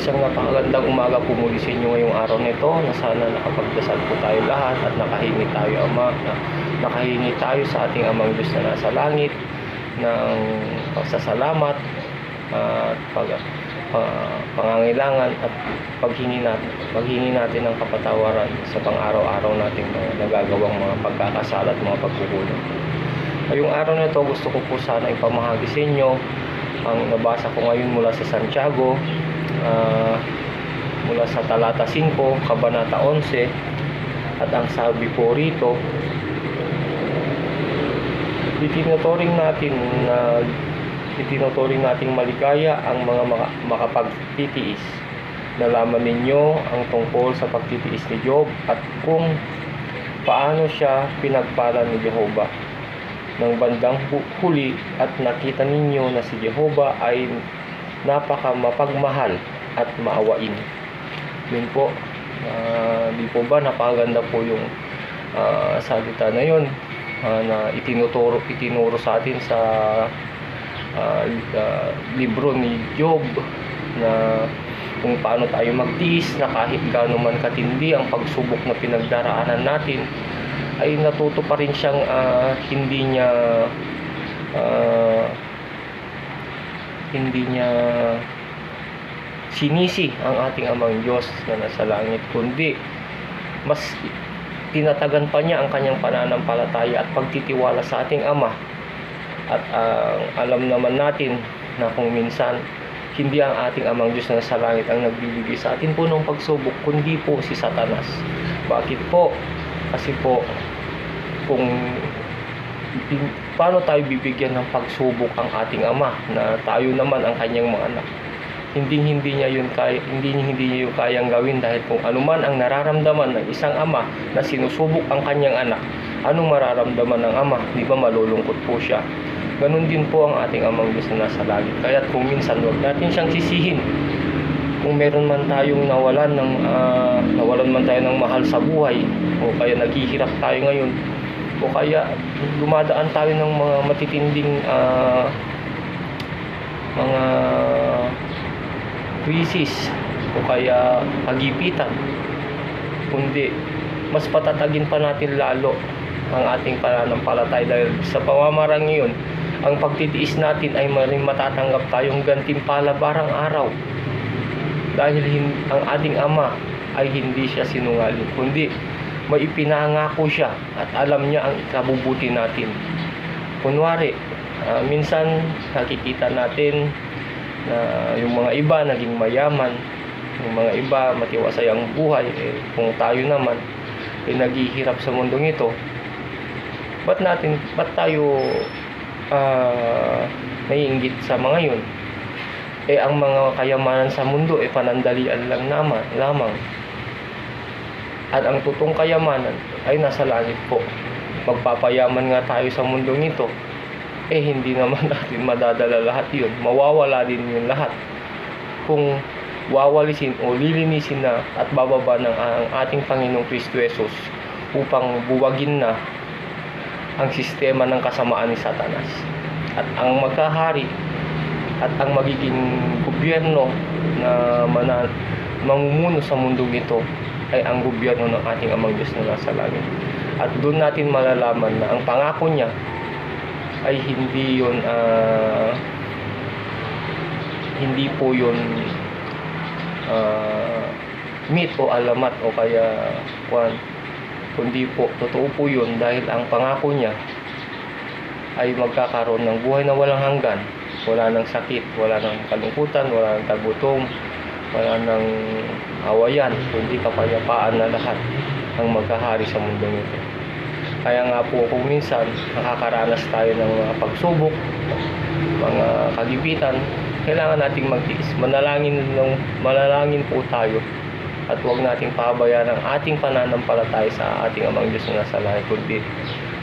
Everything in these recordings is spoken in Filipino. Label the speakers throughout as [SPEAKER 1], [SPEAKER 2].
[SPEAKER 1] Isang napakagandang umaga po muli sa inyo ngayong araw nito, na sana nakapagdasal po tayo lahat at nakahingi tayo nakahingi tayo sa ating Amang Diyos na nasa langit ng pagsasalamat at pangangailangan at paghingi natin ng kapatawaran sa pang-araw-araw nating mga nagagawang mga pagkakasala at mga pagkukulang. Ngayong araw na ito, gusto ko po sana ipamahagi sa inyo ang nabasa ko ngayon mula sa Santiago, mula sa talata 5, kabanata 11, at ang sabi po rito, itinuturing nating maligaya ang mga makapagtitiis. Nalaman ninyo ang tungkol sa pagtitiis ni Job at kung paano siya pinagpala ni Jehovah ng bandang huli, at nakita ninyo na si Jehovah ay napaka mapagmahal at maawain. Yun po, di po ba napakaganda po yung salita na yun, na itinuro sa atin sa libro ni Job, na kung paano tayo magtiis na kahit gaano man katindi ang pagsubok na pinagdaraanan natin, ay natuto pa rin siyang hindi niya sinisi ang ating Amang Diyos na nasa langit, kundi mas tinatagan pa niya ang kanyang pananampalataya at pagtitiwala sa ating Ama. At alam naman natin na kung minsan hindi ang ating Amang Diyos na nasa langit ang nagbibigay sa atin po ng pagsubok, kundi po si Satanas. Bakit po? Kasi po, kung paano tayo bibigyan ng pagsubok ang ating Ama na tayo naman ang kanyang mga anak, hindi niya yun kayang gawin, dahil kung anuman ang nararamdaman ng isang ama na sinusubok ang kanyang anak, anong mararamdaman ng ama? Di ba malulungkot po siya? Ganun din po ang ating Amang Diyos na nasa langit. Kaya kung minsan wag natin siyang sisihin kung meron man tayong nawalan man tayo ng mahal sa buhay, o kaya naghihirap tayo ngayon, o kaya dumadaan tayo ng mga matitinding mga krisis, o kaya pagipitan, kundi mas patatagin pa natin lalo ang ating pananampalataya, dahil sa pamamaraan ngayon, ang pagtitiis natin ay matatanggap tayong gantimpala barang araw, dahil ang ating Ama ay hindi siya sinungaling, kundi may ipinangako siya at alam niya ang ikabubuti natin. Kunwari, minsan nakikita natin na yung mga iba naging mayaman, yung mga iba matiwasay ang buhay, kung tayo naman naghihirap sa mundong ito, ba't tayo naiinggit sa mga yun? Ang mga kayamanan sa mundo panandalian lang lamang, at ang totoong kayamanan ay nasa langit po. Magpapayaman nga tayo sa mundong ito, hindi naman natin madadala lahat yun. Mawawala din yun lahat kung wawalisin o lilinisin na at bababa ng ang ating Panginoong Kristo Jesus upang buwagin na ang sistema ng kasamaan ni Satanas. At ang magkahari at ang magiging gobyerno na mamumuno sa mundong ito ay ang gobyerno ng ating Amang Diyos na nasa langit. At doon natin malalaman na ang pangako niya ay hindi po yun myth o alamat o kaya kundi po totoo po yun, dahil ang pangako niya ay magkakaroon ng buhay na walang hanggan, wala ng sakit, wala ng kalungkutan, wala ng tagutom, wala ng awayan, kundi kapayapaan na lahat ang magkahari sa mundong ito. Kaya nga po, kung minsan nakakaranas tayo ng mga pagsubok, mga kagipitan, kailangan nating magtiis. Manalangin po tayo, at huwag nating pahabayaan ang ating pananampalataya sa ating Amang Diyos na nasa langit, kundi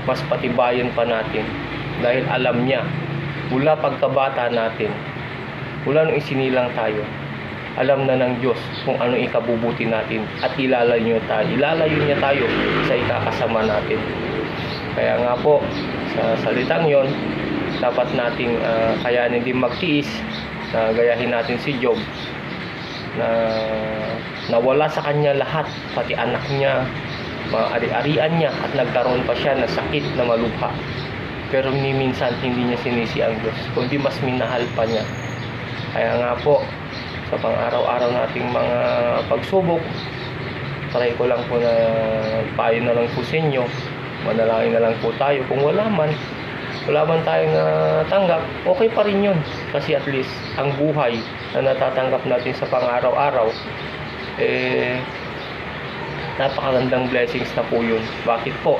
[SPEAKER 1] mas patibayan pa natin, dahil alam niya mula pagkabata natin, mula nung isinilang tayo, alam na ng Diyos kung anong ikabubuti natin, at ilalayo niya tayo sa ikakasama natin. Kaya nga po, sa salitang yon, dapat nating kayanin din magtiis, gayahin natin si Job, na nawala sa kanya lahat, pati anak niya, mga ari-arian niya, at nagkaroon pa siya ng sakit na malubha. Pero ni minsan hindi niya sinisi ang Diyos, kundi mas minahal pa niya. Kaya nga po, sa pang-araw-araw nating mga pagsubok, try ko lang po na payo na lang po sa inyo, manalangin na lang po tayo. Kung wala man tayong tanggap, okay pa rin yun. Kasi at least, ang buhay na natatanggap natin sa pang-araw-araw, napakagandang blessings na po yun. Bakit po?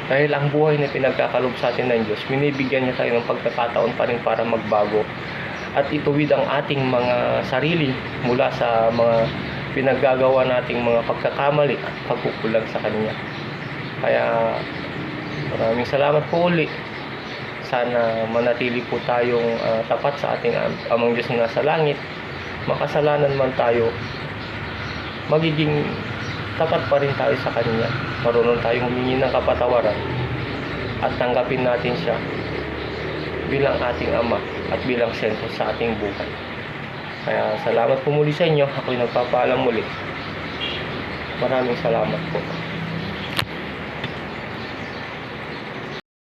[SPEAKER 1] Dahil ang buhay na pinagkakalob sa atin ng Diyos, binibigyan niya tayo ng pagkakataon pa rin para magbago. At ituwid ang ating mga sarili mula sa mga pinaggagawa nating mga pagkakamali at pagkukulang sa Kanya. Kaya maraming salamat po uli. Sana manatili po tayong tapat sa ating Amang Diyos na nasa langit. Makasalanan man tayo, magiging tapat pa rin tayo sa Kanya. Marunong tayong humingi ng kapatawaran at tanggapin natin siya bilang ating Ama at bilang sentro sa ating buhay. Kaya salamat po muli sa inyo. Ako'y nagpapaalam muli. Maraming salamat po.